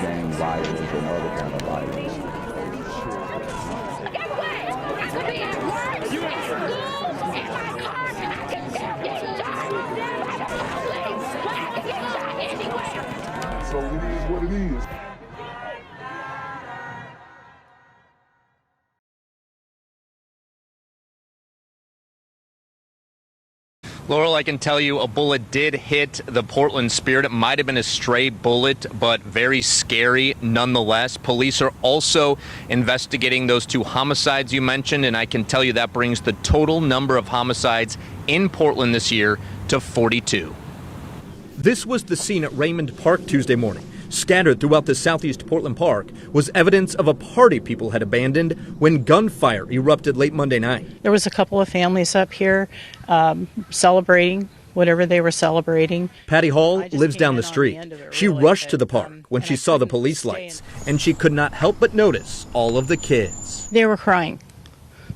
gang violence and other kind of violence. Get away! I could be at work, at school, in my car, I can still get shot by the police. I can get shot anywhere. So it is what it is. Laurel, I can tell you a bullet did hit the Portland Spirit. It might have been a stray bullet, but very scary nonetheless. Police are also investigating those 2 homicides you mentioned, and I can tell you that brings the total number of homicides in Portland this year to 42. This was the scene at Raymond Park Tuesday morning. Scattered throughout the southeast Portland Park was evidence of a party people had abandoned when gunfire erupted late Monday night. There was a couple of families up here celebrating whatever they were celebrating. Patty Hall lives down the street. She rushed to the park when she saw the police lights, and she could not help but notice all of the kids. They were crying.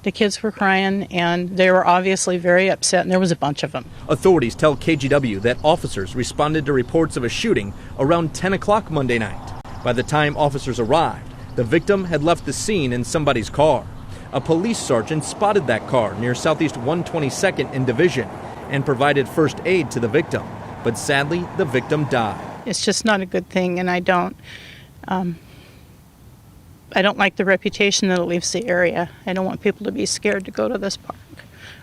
The kids were crying, and they were obviously very upset, and there was a bunch of them. Authorities tell KGW that officers responded to reports of a shooting around 10 o'clock Monday night. By the time officers arrived, the victim had left the scene in somebody's car. A police sergeant spotted that car near Southeast 122nd and Division and provided first aid to the victim. But sadly, the victim died. It's just not a good thing, and I don't like the reputation that it leaves the area. I don't want people to be scared to go to this park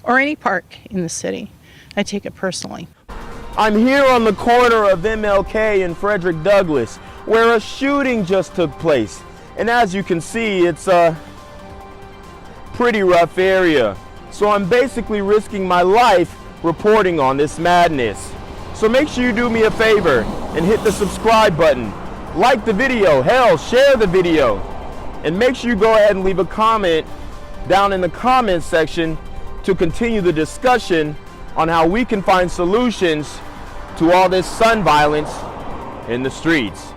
or any park in the city. I take it personally. I'm here on the corner of MLK and Frederick Douglass, where a shooting just took place. And as you can see, it's a pretty rough area. So I'm basically risking my life reporting on this madness. So make sure you do me a favor and hit the subscribe button. Like the video, hell, share the video. And make sure you go ahead and leave a comment down in the comments section to continue the discussion on how we can find solutions to all this son violence in the streets.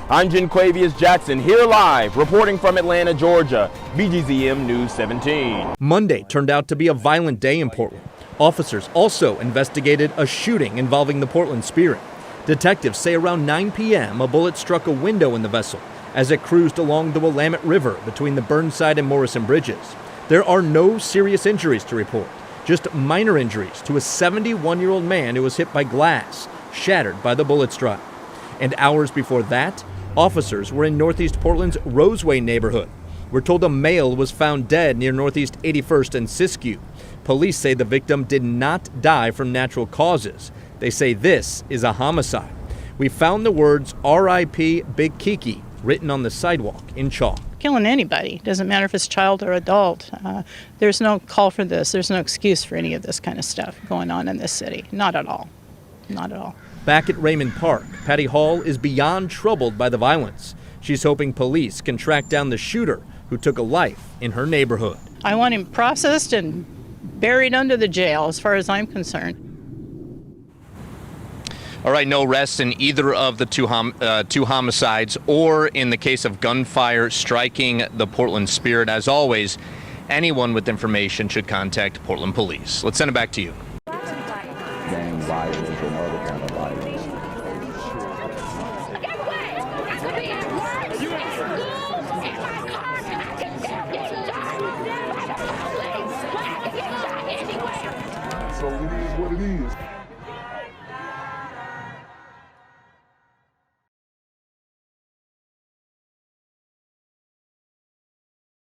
I'm Jenquavius Jackson, here live, reporting from Atlanta, Georgia, BGZM News 17. Monday turned out to be a violent day in Portland. Officers also investigated a shooting involving the Portland Spirit. Detectives say around 9 p.m. a bullet struck a window in the vessel as it cruised along the Willamette River between the Burnside and Morrison bridges. There are no serious injuries to report, just minor injuries to a 71-year-old man who was hit by glass, shattered by the bullet strike. And hours before that, officers were in Northeast Portland's Roseway neighborhood. We're told a male was found dead near Northeast 81st and Siskiyou. Police say the victim did not die from natural causes. They say this is a homicide. We found the words R.I.P. Big Kiki written on the sidewalk in chalk. Killing anybody, doesn't matter if it's child or adult. There's no call for this. There's no excuse for any of this kind of stuff going on in this city. Not at all. Not at all. Back at Raymond Park, Patty Hall is beyond troubled by the violence. She's hoping police can track down the shooter who took a life in her neighborhood. I want him processed and buried under the jail as far as I'm concerned. All right, no arrests in either of the two homicides or in the case of gunfire striking the Portland Spirit. As always, anyone with information should contact Portland Police. Let's send it back to you. Gang violence